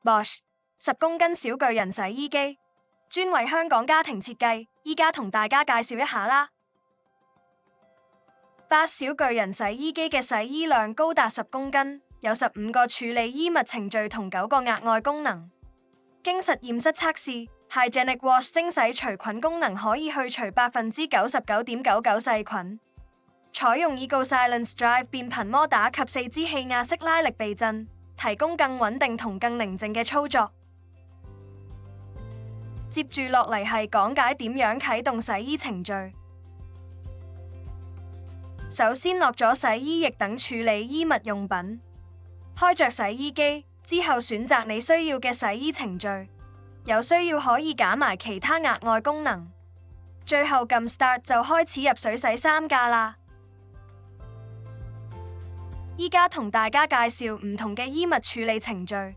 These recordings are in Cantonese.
Bosch 10公斤小巨人洗衣機，專為香港家庭設計，依家同大家介紹一下啦。Bosch 小巨人洗衣機嘅洗衣量高達10公斤，有15個處理衣物程序同9個額外功能。經實驗室測試，Hygienic Wash 精洗除菌功能可以去除99.99%細菌。採用 Eco Silence Drive 變頻摩打及4支氣壓式拉力避震，提供更穩定同更寧靜嘅操作。接住落嚟係講解點樣啟動洗衣程序。首先落咗洗衣液等處理衣物用品，開着洗衣機之後選擇你需要嘅洗衣程序，有需要可以揀埋其他額外功能。最後撳 Start 就開始入水洗衫架啦。依家同大家介紹唔同嘅衣物處理程序。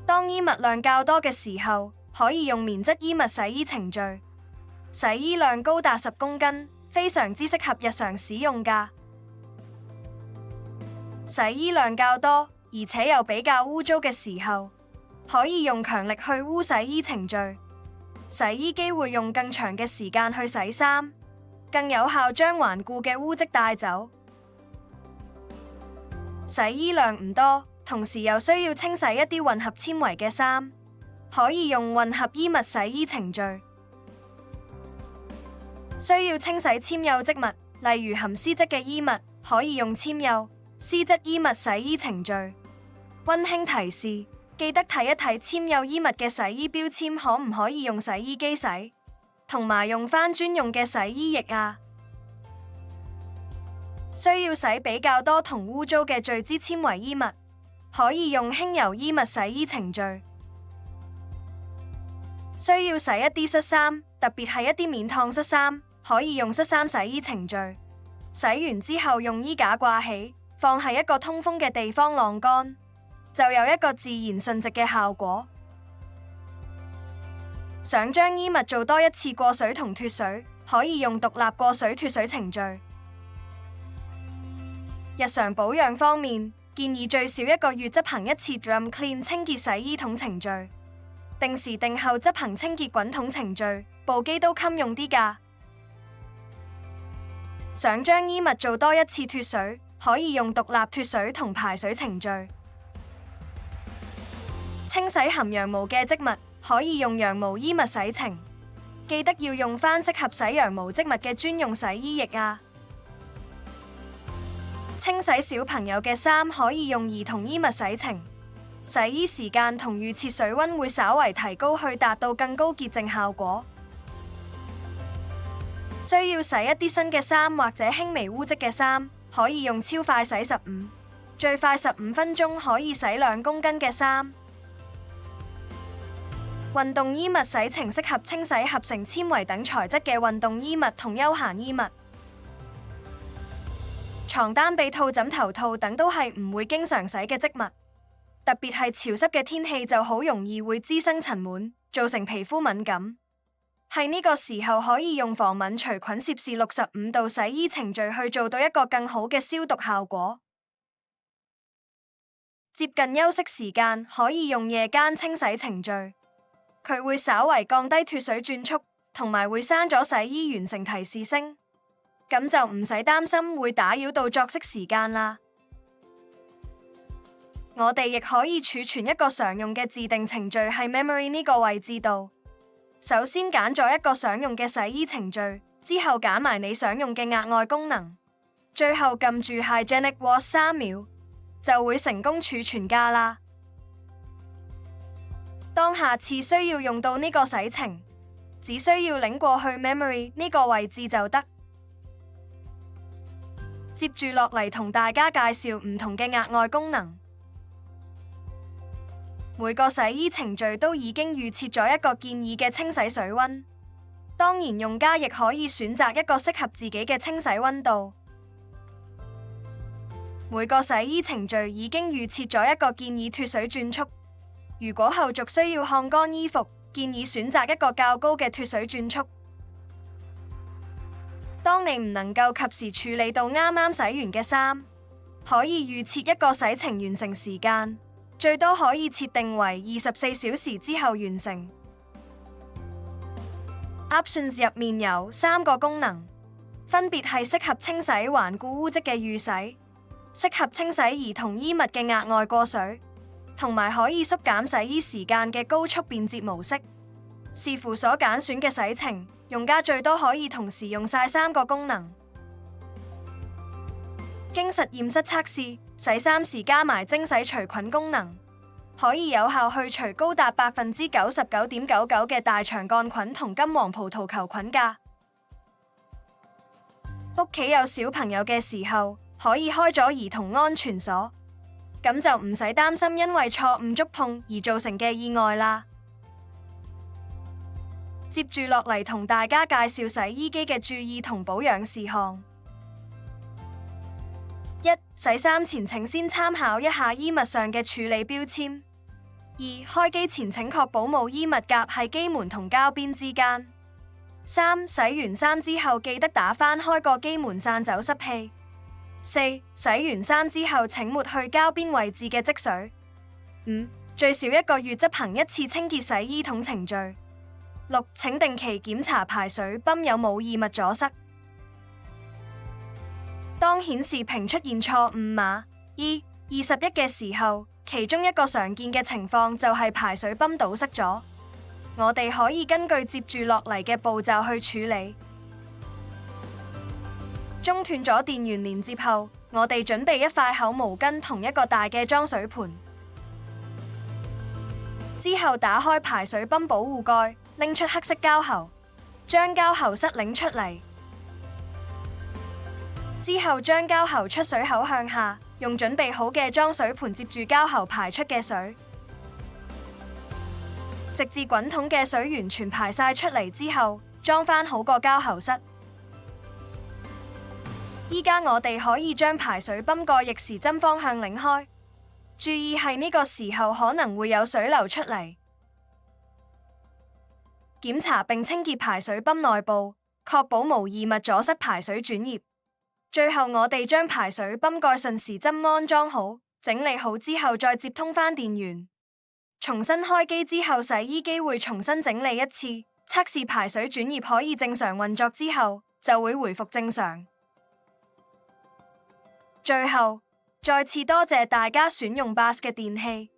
當衣物量較多嘅時候，可以用棉質衣物洗衣程序，洗衣量高達10公斤，非常之適合日常使用㗎。洗衣量較多，而且又比較污糟嘅時候，可以用強力去污洗衣程序，洗衣機會用更長嘅時間去洗衫，更有效將頑固嘅污漬帶走。洗衣量唔多，同時又需要清洗一啲混合纖維嘅衫，可以用混合衣物洗衣程序。需要清洗纖幼織物，例如含絲質嘅衣物，可以用纖幼絲質衣物洗衣程序。溫馨提示：記得睇一睇纖幼衣物嘅洗衣標籤，可唔可以用洗衣機洗，同埋用返專用嘅洗衣液啊。需要洗比較多同污糟嘅聚酯纖維衣物，可以用輕柔衣物洗衣程序。需要洗一啲恤衫，特別係一啲免燙恤衫，可以用恤衫洗衣程序。洗完之後用衣架掛起，放喺一個通風嘅地方晾乾，就有一個自然順直嘅效果。想將衣物做多一次過水同脫水，可以用獨立過水脫水程序。日常保養方面，建議最少1個月執行一次 Drum Clean 清潔洗衣桶程序，定時定候執行清潔滾筒程序，部機都襟用啲㗎。想將衣物做多一次脫水，可以用獨立脫水同排水程序。清洗含羊毛嘅織物，可以用羊毛衣物洗程，記得要用返適合洗羊毛織物嘅專用洗衣液啊。清洗小朋友嘅衫，可以用兒童衣物洗程，洗衣時間同預設水溫會稍為提高，去達到更高潔淨效果。需要洗一啲新嘅衫或者輕微污漬嘅衫，可以用超快洗最快15分鐘可以洗2公斤嘅衫。運動衣物洗程適合清洗合成纖維等材質嘅運動衣物同休閒衣物。床單、被套、枕頭套等都係唔會經常洗嘅織物，特別係潮濕嘅天氣就好容易會滋生塵蟎，造成皮膚敏感。喺呢個時候可以用防敏除菌攝氏65度洗衣程序去做到一個更好嘅消毒效果。接近休息時間可以用夜間清洗程序，佢會稍為降低脫水轉速，同埋會刪咗洗衣完成提示聲。咁就唔使擔心會打擾到作息時間啦。我哋亦可以儲存一個常用嘅自定程序喺 Memory 呢個位置度。首先揀咗一個想用嘅洗衣程序，之後揀埋你想用嘅額外功能，最後撳住 Hygienic Wash 3秒，就會成功儲存㗎啦。當下次需要用到呢個洗程，只需要拎過去 Memory 呢個位置就得。接住落嚟同大家介紹唔同嘅額外功能。每個洗衣程序都已經預設咗一個建議嘅清洗水溫，當然用家亦可以選擇一個適合自己嘅清洗溫度。每個洗衣程序已經預設咗一個建議脫水轉速，如果後續需要烘乾衣服，建議選擇一個較高嘅脫水轉速。當你唔能夠及時處理到啱啱洗完嘅衫，可以預設一個洗程完成時間，最多可以設定為24小時之後完成。Options 入面有3個功能，分別係適合清洗頑固污漬嘅預洗、適合清洗兒童衣物嘅額外過水，同埋可以縮減洗衣時間嘅高速便捷模式。視乎所揀選嘅洗程，用家最多可以同時用晒3個功能。經實驗室測試，洗衫時加埋精洗除菌功能，可以有效去除高達99.99%嘅大腸桿菌同金黃葡萄球菌架。屋企有小朋友嘅時候，可以開咗兒童安全鎖，咁就唔使擔心因為錯誤觸碰而造成嘅意外啦。接住落嚟同大家介紹洗衣機嘅注意同保養事項。1. 洗衫前請先參考一下衣物上嘅處理標籤。2. 開機前請確保冇衣物夾喺機門同膠邊之間。3. 洗完衫之後記得打翻開個機門散走濕氣。4. 洗完衫之後請抹去膠邊位置嘅積水。5. 最少1個月執行1次清潔洗衣桶程序。6. 請定期檢查排水泵有冇異物阻塞。當顯示屏出現錯誤碼 E21嘅時候，其中一個常見嘅情況就係排水泵堵塞咗。我哋可以根據接住落嚟嘅步驟去處理。中斷咗電源連接後，我哋準備一塊厚毛巾同一個大嘅裝水盤。之後打開排水泵保護蓋，拎出黑色膠喉，將膠喉塞擰出嚟。之後將膠喉出水口向下，用準備好嘅裝水盤接住膠喉排出嘅水，直至滾筒嘅水完全排晒出嚟之後，裝返好個膠喉塞。依家我哋可以將排水泵個逆時針方向擰開，注意係呢個時候可能會有水流出嚟。檢查並清潔排水泵內部，確保無異物阻塞排水轉液。最後我哋將排水泵蓋順時針安裝好，整理好之後再接通返電源。重新開機之後，洗衣機會重新整理一次，測試排水轉液可以正常運作之後，就會回復正常。最後，再次多謝大家選用 BOSS 嘅電器。